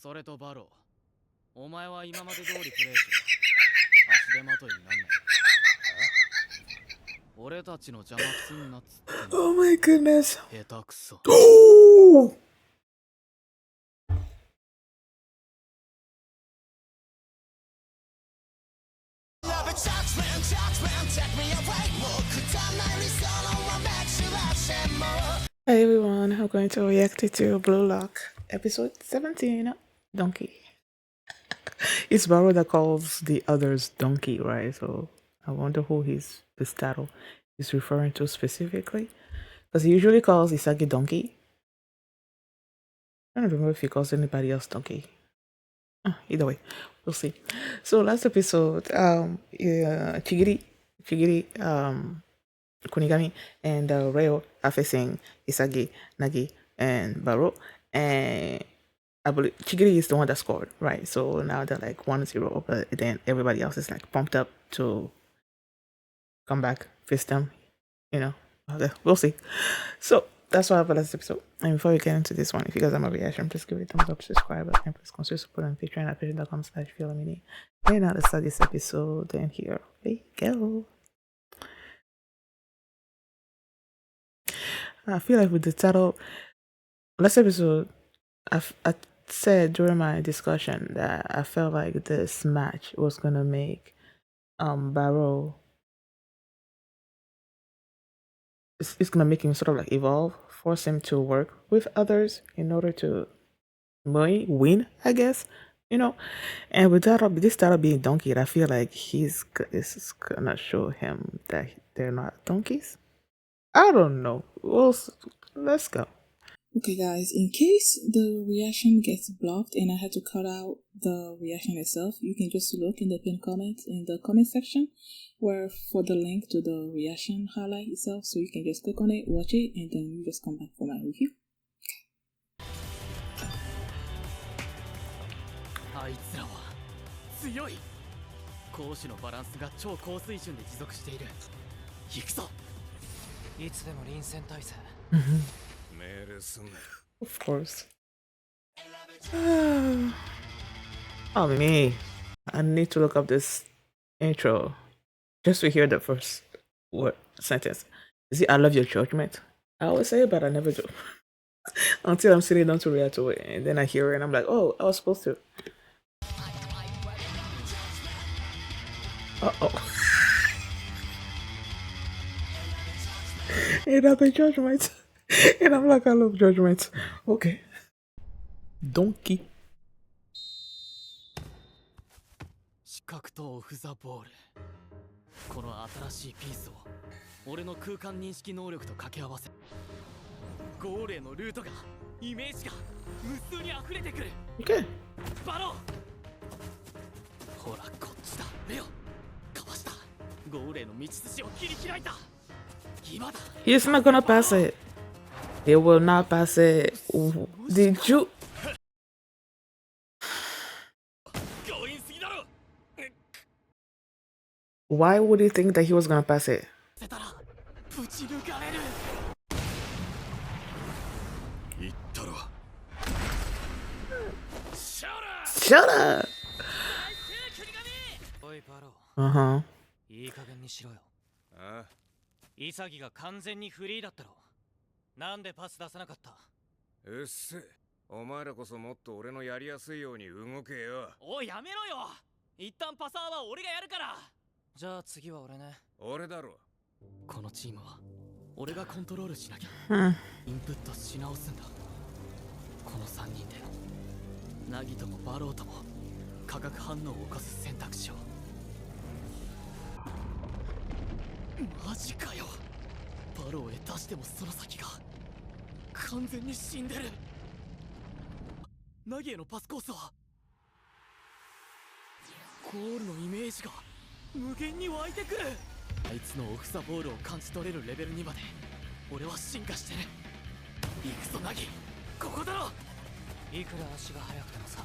それとバロー、お前は今まで通りプレイしろ。足手まといになんない。俺たちの邪魔すんなっつってんの。 Oh my goodness. 下手くそ。Oh! Hey everyone, I'm going to react to Blue Lock, episode 17, Donkey. It's Barou that calls the others Donkey, right? So I wonder who this title is referring to specifically. Because he usually calls Isagi Donkey. I don't remember if he calls anybody else Donkey. Either way, we'll see. So last episode, Chigiri, Kunigami, and Reo are facing Isagi, Nagi, and Barou. And I believe Chigiri is the one that scored, right? So now they're like 1-0, but then everybody else is like pumped up to come back, face them, you know. Okay, we'll see. So that's what happened last episode. And before we get into this one, if you guys have my reaction, please give it a thumbs up, subscribe, and please consider support on Patreon at patreon.com/feelmini. And now let's start this episode. And here we go. I feel like with the title, last episode, I said during my discussion that I felt like this match was gonna make Barou. It's gonna make him sort of like evolve, force him to work with others in order to win, I guess, you know. And with this title being Donkey, I feel like this is gonna show him that they're not donkeys. I don't know. Well, let's go. Okay guys, in case the reaction gets blocked and I had to cut out the reaction itself, you can just look in the pinned comment in the comment section where for the link to the reaction highlight itself, so you can just click on it, watch it, and then you just come back for my review. あいつらは強い。攻守のバランスが超高水準で持続している。行くぞ。いつでも臨戦態勢。Of course. Oh me. I need to look up this intro just to hear the first word sentence. Is it I love your judgment? I always say it, but I never do. Until I'm sitting down to react to it, and then I hear it and I'm like, oh, I was supposed to. Uh-oh. And I love judgment. And I'm like, I love judgment. Okay. Donkey. 視覚とオフザボール。この新しいピースを俺の空間認識能力と掛け合わせ、ゴールへのルートが、イメージが無数に溢れてくる。Okay. バロー、ほらこっちだ。レオ、かわした。ゴールへの道筋を切り開いた。今だ。 He's not gonna pass it. They will not pass it. Did you? Why would he think that he was gonna pass it? Shut up! Uh-huh. いい加減にしろよ。ああ。イサギが完全にフリーだったろ。なんでパス出さなかった？うっせ。お前らこそもっと俺のやりやすいように動けよ。おい、やめろよ。一旦パサーは俺がやるから。じゃあ次は俺ね。俺だろ。このチームは俺がコントロールしなきゃ。インプットし直すんだ。この3人でナギともバローとも化学反応を起こす選択肢を。マジかよ。バローへ出してもその先が完全に死んでる。ナギへのパスコースはゴールのイメージが無限に湧いてくる。あいつのオフザボールを感じ取れるレベルにまで俺は進化してる。行くぞナギ、ここだろ。いくら足が速くてもさ、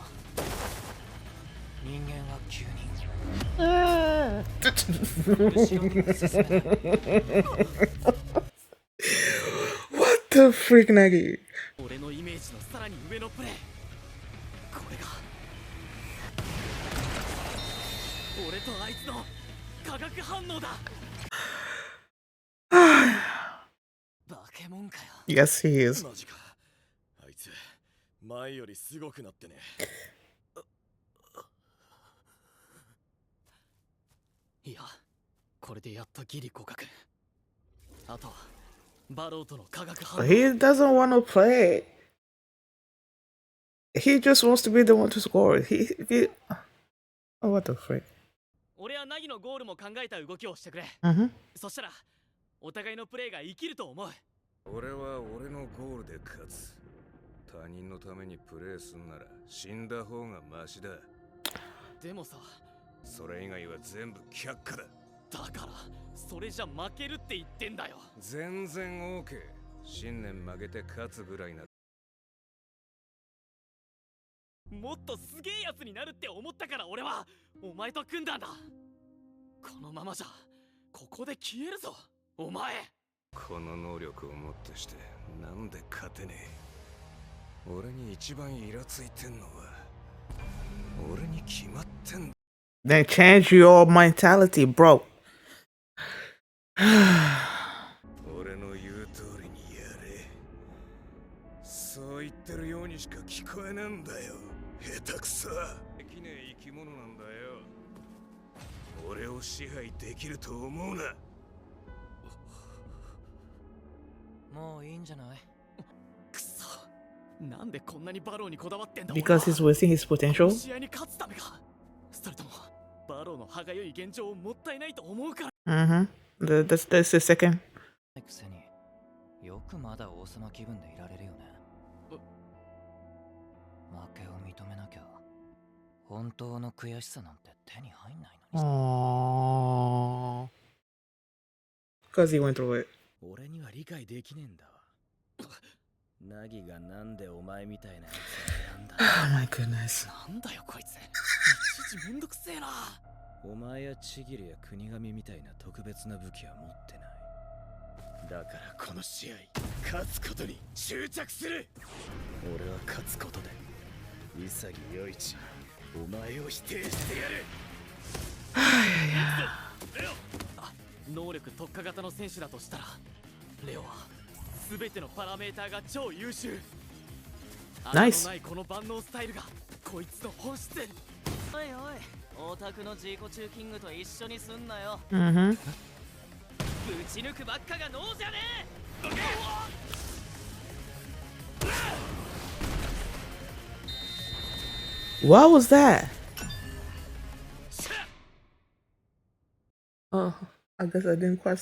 人間は急にWhat the freak, Nagi? 俺のイメージのさらに上のプレー。これがとあいつの化学反応だ。バケモンかよ。 Yes, he is. マジか。あいつ前よりすごくなってね。いや、これでやっとギリ互角。あとはバローとの化学反応。 He doesn't want to play. He just wants to be the one to score. Oh, what the frick? 俺はナギのゴールも考えた動きをしてくれ。 Mm-hmm. そしたらお互いのプレーが生きると思う。俺は俺のゴールで勝つ。他人のためにプレーすんなら死んだ方がマシだ。でもさ、それ以外は全部却下だ。だからそれじゃ負けるって言ってんだよ。全然 OK。信念曲げて勝つぐらいな。もっとすげえやつになるって思ったから俺はお前と組んだんだ。このままじゃここで消えるぞお前。この能力をもってしてなんで勝てねえ。俺に一番イラついてんのは俺に決まってんだ。 Then change your mentality, bro. 俺の言う通りにやれ。そう言ってるようにしか聞こえねえんだよ。下手くそ。できねえ生き物なんだよ。俺を支配できると思うな。もういいんじゃない？くそ、なんでこんなにバローにこだわってんだ。 Because he's wasting his potential. 試合に勝つためか、それともバローの歯がゆい現状をもったいないと思うから。 Mm-hmm. That's the second. くせによくまだ王様気分でいられるよね。負けを認めなきゃ本当の悔しさなんて手に入んないのに。 Because he went through it. 俺には理解できねえんだわ。ナギがなんでお前みたいなやつを選んだ。 Oh my goodness. なんだよこいつ、いちいちめんどくせえな。お前やチギリや国神みたいな特別な武器は持ってない。だからこの試合勝つことに執着する。俺は勝つことで潔世一お前を否定してやる。レオ、あ、能力特化型の選手だとしたらレオは全てのパラメーターが超優秀。ナイス。穴のないこの万能スタイルがこいつの本質。おいおい、オタクの自己中キングと一緒にすんなよ。 Mm-hmm. ぶち抜くばっかが能じゃねえ。 What was that? Oh, I guess I didn't quite.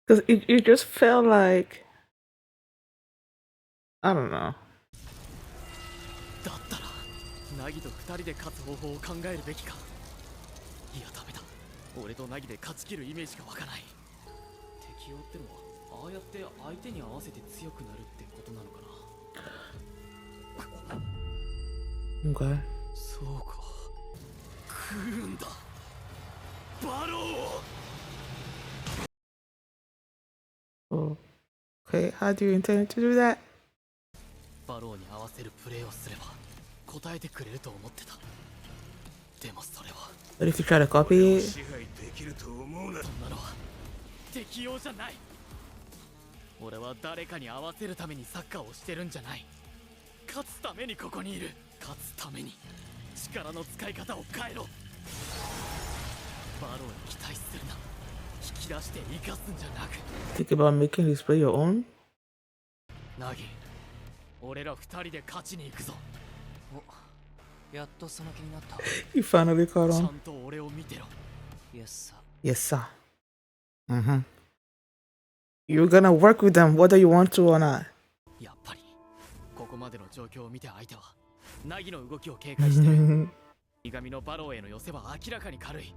Because it just felt like. I don't know. だったらナギと二人で勝つ方法を考えるべきか。いやダメだ、俺とナギで勝ち切るイメージが湧かない。適応ってのはああやって相手に合わせて強くなるってことなのかな。 Okay. そうか、食うんだバロー。 Okay, how do you intend to do that? バローに合わせるプレーをすれば答えてくれると思ってた。でもそれは But if you try to copy it, 支配できると思うな。そんなのは適応じゃない。俺は誰かに合わせるためにサッカーをしてるんじゃない。勝つためにここにいる。勝つために力の使い方を変えろ。バローに期待するな。引き出して生かすんじゃなく。 think about making this play your own. ナギ、俺ら二人で勝ちに行くぞ。お、やっとその気になった。 You finally caught ちゃ on. んと俺を見てろ。イエスさ。 Yes, sir. Mm-hmm. You're gonna work with them whether you want to or not. やっぱりここまでの状況を見て相手はナギの動きを警戒してる。苦味のバローへの寄せは明らかに軽い。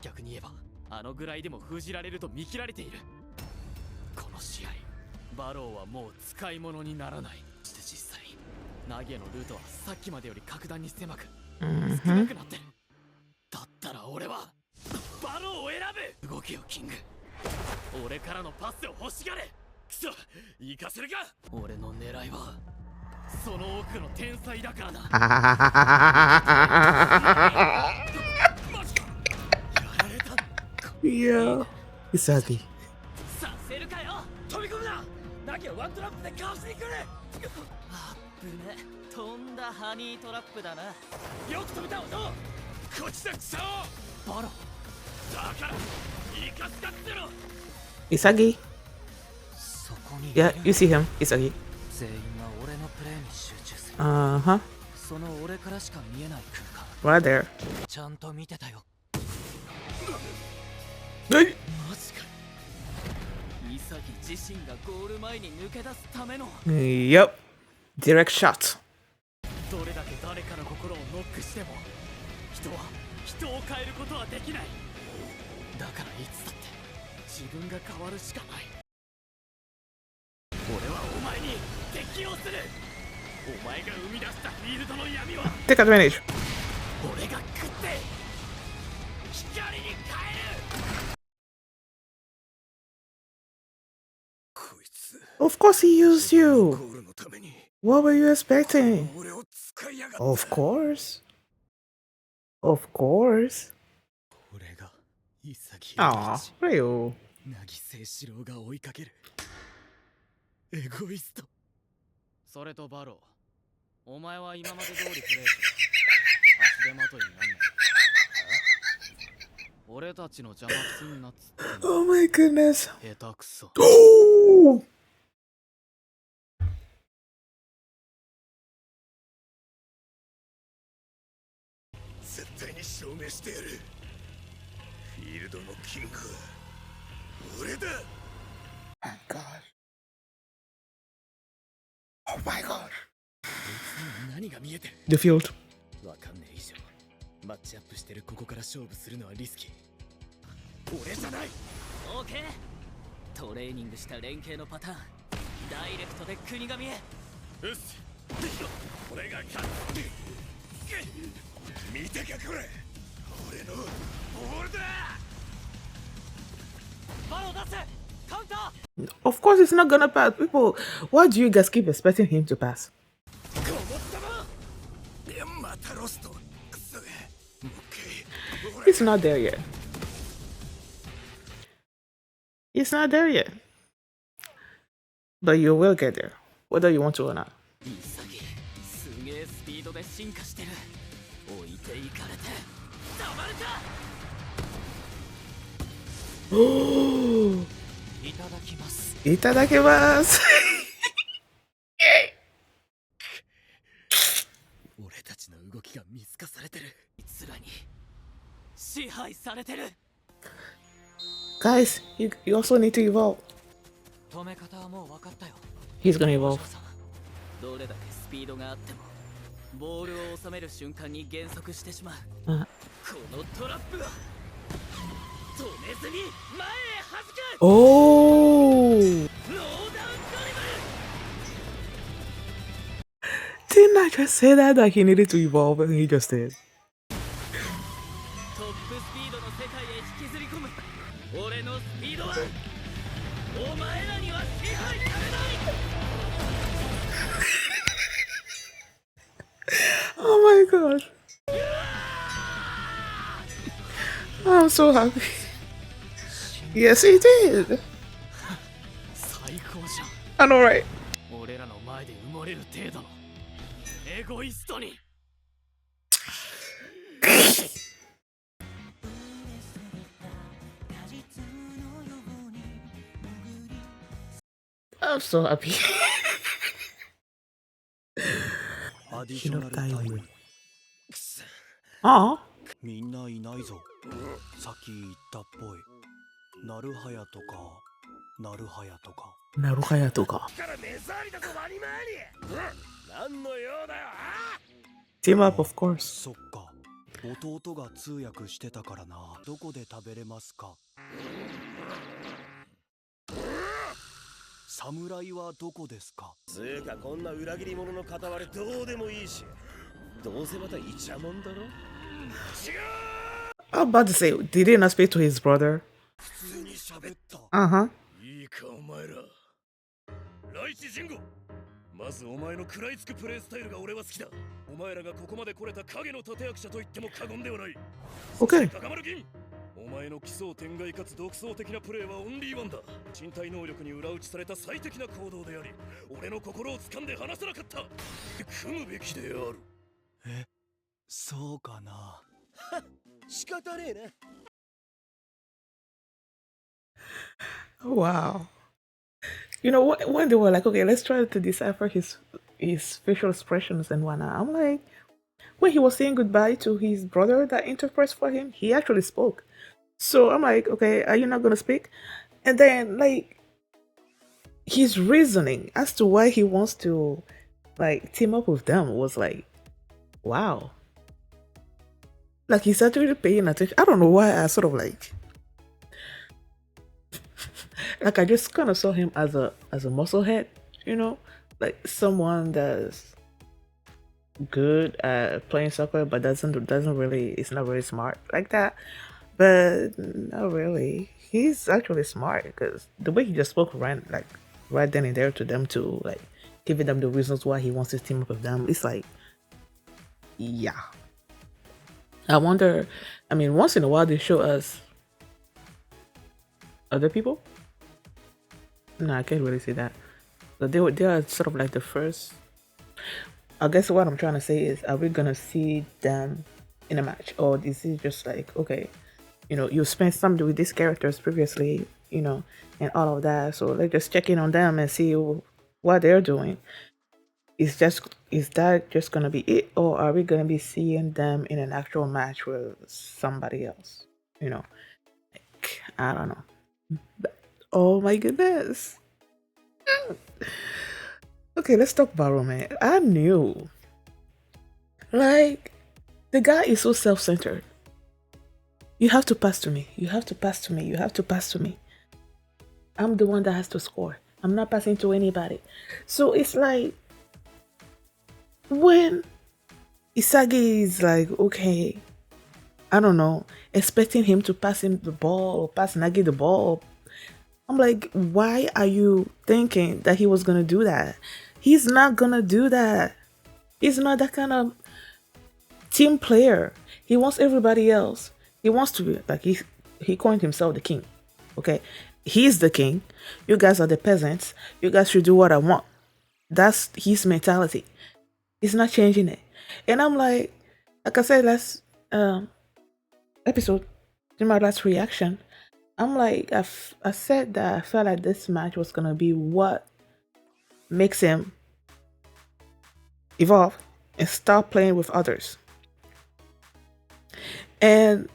逆に言えばあのぐらいでも封じられると見切られている。この試合バローはもう使い物にならない。そして実際ナギへのルートはさっきまでより格段に狭く少なくなってる。だったら俺はバローを選ぶ。動けよキング、俺からのパスを欲しがれ。クソ、行かせるか。俺の狙いはその奥の天才だからな。マジか。やられた。Yeah. Isagi. させるかよ。飛び込むな。なきゃワントラップでかわしに来る。あぶね。飛んだハニートラップだな。よく飛びたおと。こっちだくそ。バロ。だからいいかすかってろ。Isagi. そこに Yeah, you see him. Isagi. 全員が俺のプレーに集中する。 Uh-huh. その俺からしか見えない空間 Right there. ちゃんと見てたよ。マジか。潔自身がゴール前に抜け出すための。 Yep. Direct shot. どれだけ誰かの心をノックしても人は人を変えることはできない。だからいつだって自分が変わるしかない。俺はお前に適応する。お前が生み出したフィールドの闇は Take advantage. 俺が食って光に変える。こいつ Of course he used ゴ you. ールのために What were you expecting? 俺を使いやがった。 Of course. Of course. 俺が潔 Aw, Ryo. 凪誠志郎が追いかけるエゴイスト。それとバロー、お前は今まで通りプレイし足手まといになんねえ。俺たちの邪魔すんなっつって Oh my goodness. 下手くそ。 Oh! 絶対に証明してやる。フィールドのキングは俺だ。 My God. Oh my God. 何が見えてる。 The field. わかんねえ以上マッチアップしてるここから勝負するのはリスキー。俺じゃない。オーケー。トレーニングした連携のパターンダイレクトで国が見え。よし俺が勝つ。見てかこれ。俺のボールだ。バロー出せ。カウンター。 Of course he's not gonna pass. People, why do you guys keep expecting him to pass? こもったな。またロスト。くそ。もう一回。 He's not there yet. He's not there yet. But you will get there, whether you want to or not. 潔すげえスピードで進化してる。置いていかれてたまるか。 いただきます。 Itadakimasu. 俺たちの動きが見透かされてる。いつらに支配されてる。 Guys, you also need to evolve. 止め方はもう分かったよ。 He's gonna evolve. どれだけスピードがあってもボールを収める瞬間に減速してしまう。 Uh, このトラップは止めずに前へ弾く。 oh! ローダウンドリブル。 Didn't I just say that he needed to evolve and he just did? トップスピードの世界へ引きずり込む俺のスピードはお前らには支配されない。 Oh my god. I'm so happy. Yes, he did. 最高じゃん。 I know, right? 俺らの前で埋もれる程度のエゴイストに。 I'm so happy. アディショナルタイム。 Aw. みんないないぞ。さっき言ったっぽい。なるはやとか、なるはやとか。 Naruhaya から目障りだぞワニマーに。何の用だよ。 Team up, of course. そっか。弟が通訳してたからな。どこで食べれますか。侍はどこですか。つうかこんな裏切り者の片割れどうでもいいし。どうせまたイチャモンだろ。違う。 I'm about to say, did he not speak to his brother? 普通に喋った。 Uh huh. いいかお前ら。ライチジンゴ。まずお前の食らいつくプレイスタイルが俺は好きだ。お前らがここまで来れた影の立役者と言っても過言ではない。 Okay. 高丸銀、お前の奇想天外かつ独創的なプレーはオンリーワンだ。身体能力に裏打ちされた最適な行動であり、俺の心を掴んで離さなかった。組むべきである。え、そうかな。仕方ねえな。 Wow. You know, when they were like, okay, let's try to decipher his facial expressions and whatnot, I'm like, when he was saying goodbye to his brother that interprets for him, he actually spoke. So I'm like, okay, are you not gonna speak? And then like his reasoning as to why he wants to like team up with them was like, wow. Like he's actually paying attention. I don't know why I sort of like I just kind of saw him as a musclehead, you know, like someone that's good at playing soccer but doesn't really, it's not really smart like that. But not really. He's actually smart because the way he just spoke right then and there to them, to like giving them the reasons why he wants to team up with them. It's like, yeah. I wonder, I mean, once in a while they show us other people. No, I can't really say that. But they are sort of like the first. I guess what I'm trying to say is, are we gonna see them in a match, or is it just like, okay, you know, you spent some with these characters previously, you know, and all of that, so let's just check in on them and see what they're doing. Is that just gonna be it, or are we gonna be seeing them in an actual match with somebody else? You know, like, I don't know. But, oh my goodness. Okay, let's talk Barou, man. I knew. Like, the guy is so self-centered. You have to pass to me. You have to pass to me. You have to pass to me. I'm the one that has to score. I'm not passing to anybody. So it's like, when Isagi is like, okay, I don't know, expecting him to pass him the ball or pass Nagi the ball, I'm like, why are you thinking that he was gonna do that? He's not gonna do that. He's not that kind of team player. He wants everybody else. He wants to be like, he coined himself the king. Okay, he's the king. You guys are the peasants. You guys should do what I want. That's his mentality. He's not changing it. And I'm like I said last episode, in my last reaction, I'm like, I said that I felt like this match was gonna be what makes him evolve and start playing with others. And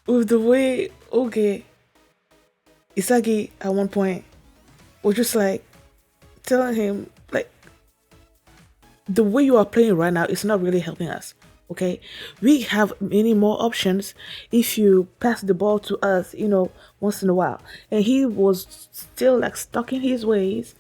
with the way, okay, Isagi at one point was just like telling him, like, the way you are playing right now is not really helping us. Okay, we have many more options if you pass the ball to us, you know, once in a while. And he was still like stuck in his ways.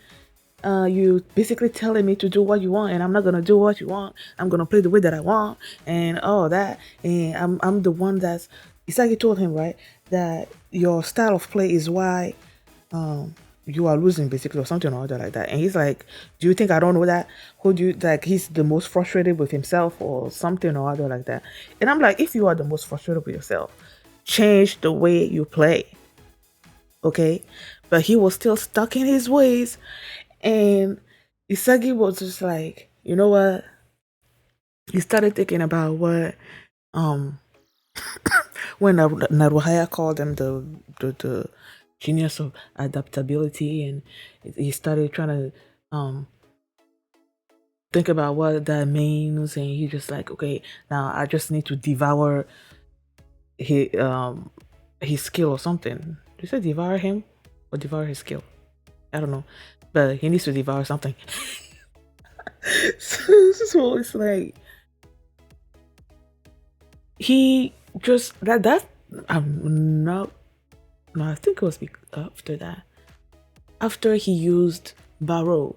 You basically telling me to do what you want, and I'm not gonna do what you want. I'm gonna play the way that I want, and all that. And I'm the one that's. Isagi told him, right, that your style of play is why you are losing, basically, or something or other like that. And he's like, do you think I don't know that? Who do you like? He's the most frustrated with himself or something or other like that. And I'm like, if you are the most frustrated with yourself, change the way you play. Okay, but he was still stuck in his ways, and Isagi was just like, you know what? He started thinking about what when Naruhaya called him the genius of adaptability, and he started trying to think about what that means, and he just like, okay, now I just need to devour his skill or something. Did you say devour him or devour his skill? I don't know, but he needs to devour something. So it's like he just that I'm not. No, I think it was after that. After he used Barou,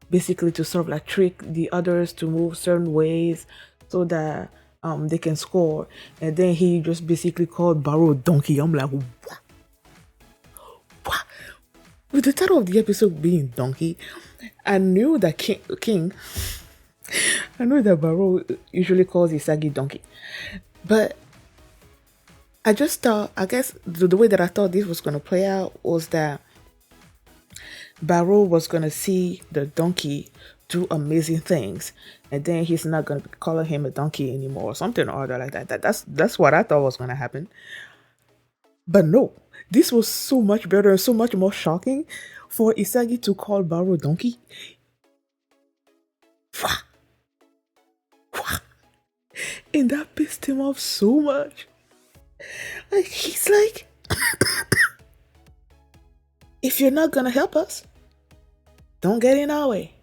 basically to sort of like trick the others to move certain ways so that they can score. And then he just basically called Barou Donkey. I'm like, what? with the title of the episode being Donkey, I knew that King I know that Barou usually calls Isagi Donkey, but I just thought, I guess the way that I thought this was going to play out was that Barou was going to see the donkey do amazing things, and then he's not going to be calling him a donkey anymore or something or other like that. That's what I thought was going to happen. But no, this was so much better and so much more shocking for Isagi to call Barou Donkey. And that pissed him off so much. Like, he's like, if you're not gonna help us, don't get in our way.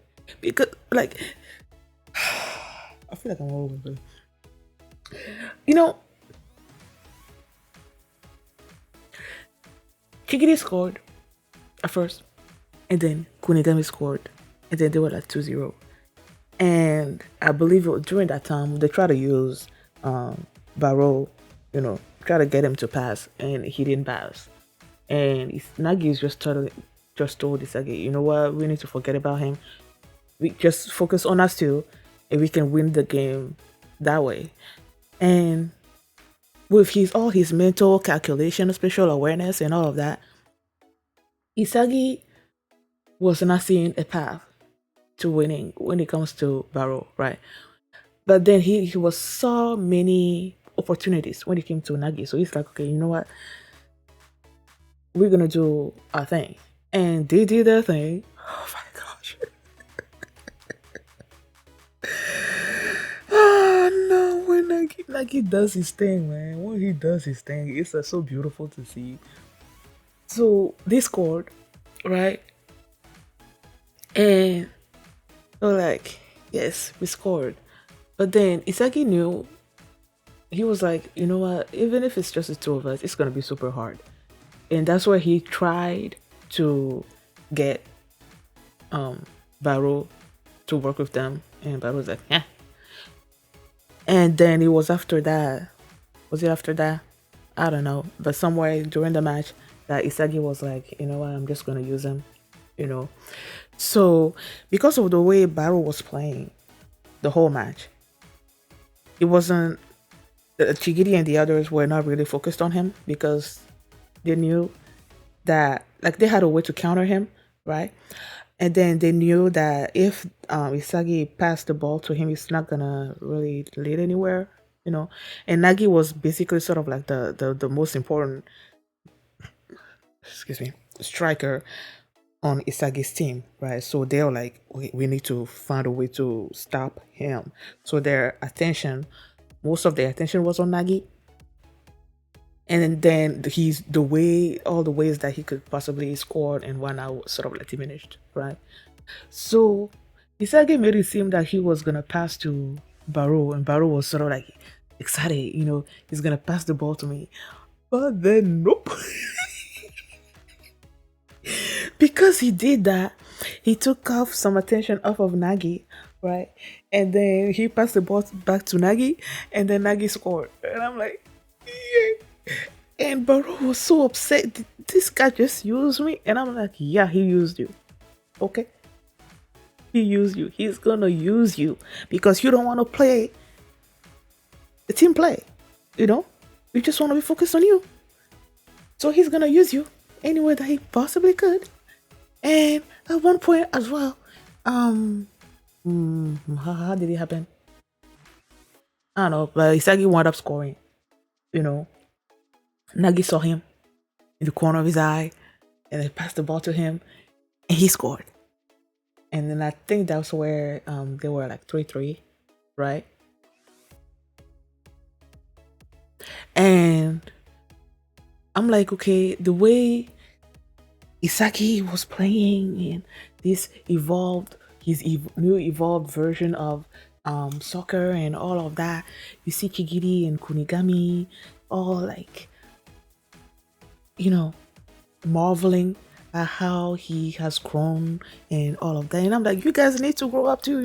Because, like, I feel like I'm all over the place. You know, Chigiri scored at first, and then Kunigami scored, and then they were like 2-0. And I believe during that time, they tried to use Barou, try to get him to pass, and he didn't pass. And Nagi is just told Isagi, you know what, we need to forget about him. We just focus on us two, and we can win the game that way. And with all his mental calculation, spatial awareness, and all of that, Isagi was not seeing a path to winning when it comes to Barou, right? But then he was saw many opportunities when it came to Nagi. So he's like, okay, you know what? We're gonna do our thing. And they did their thing. Oh my gosh. Oh no, when Nagi does his thing, man. When he does his thing, it's so beautiful to see. So they scored, right? And so like, yes, we scored. But then Isagi knew, he was like, you know what, even if it's just the two of us, it's gonna be super hard. And that's where he tried to get Barou to work with them. And Barou was like, yeah. And then it was after that. Was it after that? I don't know. But somewhere during the match that Isagi was like, you know what, I'm just gonna use him. So because of the way Barou was playing the whole match, it wasn't, Chigiri and the others were not really focused on him because they knew that, like, they had a way to counter him, right? And then they knew that if Isagi passed the ball to him, it's not gonna really lead anywhere, And Nagi was basically sort of like the most important, striker on Isagi's team, right? So they were like, we need to find a way to stop him. So most of their attention was on Nagi. And then all the ways that he could possibly score and why not sort of like diminished, right? So Isagi made it seem that he was gonna pass to Barou, and Barou was sort of like excited, he's gonna pass the ball to me. But then nope. Because he did that, he took off some attention off of Nagi, right? And then he passed the ball back to Nagi, and then Nagi scored. And I'm like, yeah. And Barou was so upset. Did this guy just used me? And I'm like, yeah, he used you. Okay? He used you. He's gonna use you because you don't want to play the team play. You just want to be focused on you. So he's gonna use you any way that he possibly could. And at one point as well, how did it happen? I don't know, but Isagi wound up scoring. Nagi saw him in the corner of his eye, and they passed the ball to him, and he scored. And then I think that's where they were like 3-3, right? And I'm like, okay, the way Isagi was playing in this new evolved version of soccer and all of that. You see Chigiri and Kunigami all like, marveling at how he has grown and all of that. And I'm like, you guys need to grow up too,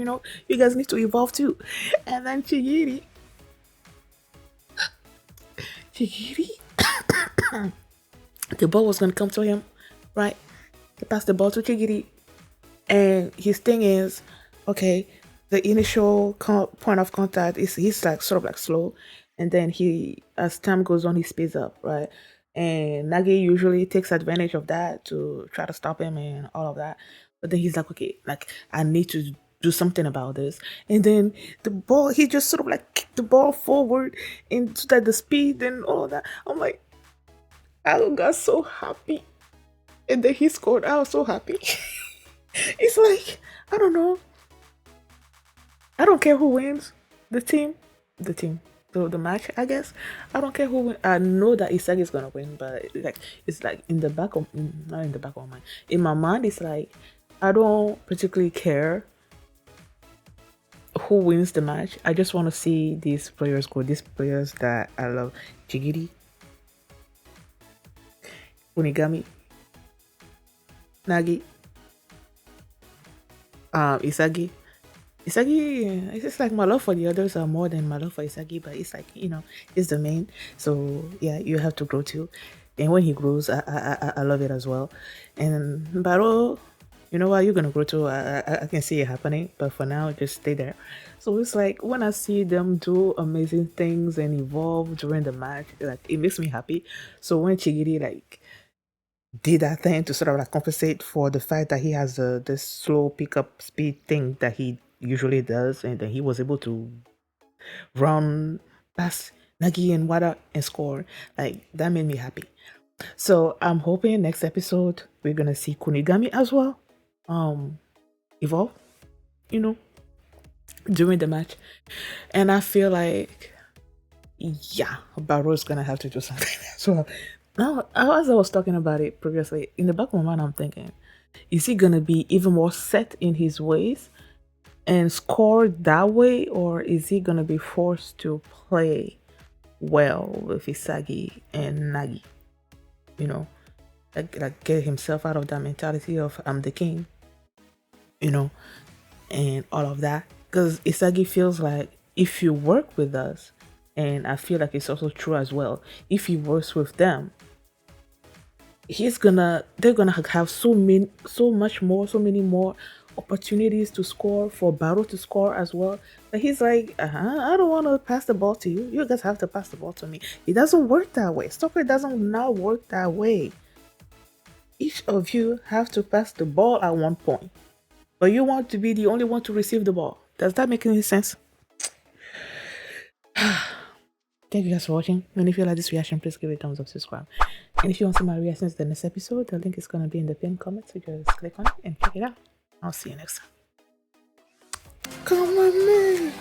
you guys need to evolve too. And then Chigiri, the ball was gonna come to him, right? He passed the ball to Chigiri, and his thing is, okay, the initial point of contact is he's like sort of like slow, and then he, as time goes on, he speeds up, right? And Nagi usually takes advantage of that to try to stop him and all of that. But then he's like, okay, like I need to do something about this. And then the ball, he just sort of like kicked the ball forward into that the speed and all of that. I'm like, I got so happy. And then he scored. I was so happy. It's like, I don't know. I don't care who wins. The team. The match, I guess. I don't care who wins. I know that Isagi is gonna win, but it's like in the back of, not in the back of my mind. In my mind, it's like I don't particularly care who wins the match. I just want to see these players go. These players that I love: Chigiri, Unigami, Nagi, Isagi. It's just like my love for the others are more than my love for Isagi, but it's like, it's the main. So yeah, you have to grow too. And when he grows, I love it as well. And Barou, you know what, you're gonna grow too. I can see it happening, but for now, just stay there. So it's like when I see them do amazing things and evolve during the match, like it makes me happy. So when Chigiri like did that thing to sort of like compensate for the fact that he has this slow pickup speed thing that he usually does, and then he was able to run past Nagi and Wada and score. Like that made me happy. So I'm hoping next episode we're gonna see Kunigami as well evolve, during the match. And I feel like Barou's gonna have to do something as well. Now, as I was talking about it previously, in the back of my mind, I'm thinking, is he gonna be even more set in his ways and score that way, or is he gonna be forced to play well with Isagi and Nagi? Like get himself out of that mentality of I'm the king, and all of that. Because Isagi feels like if you work with us, and I feel like it's also true as well, if he works with them, they're gonna have so many more opportunities to score, for Barou to score as well. But he's like, I don't want to pass the ball to you. You guys have to pass the ball to me. It doesn't work that way. Soccer doesn't now work that way. Each of you have to pass the ball at one point, but you want to be the only one to receive the ball. Does that make any sense? Thank you guys for watching. And if you like this reaction, please give it a thumbs up, subscribe. And if you want to see my reactions to the next episode, the link is going to be in the pinned comment. So just click on it and check it out. I'll see you next time. Come on, man.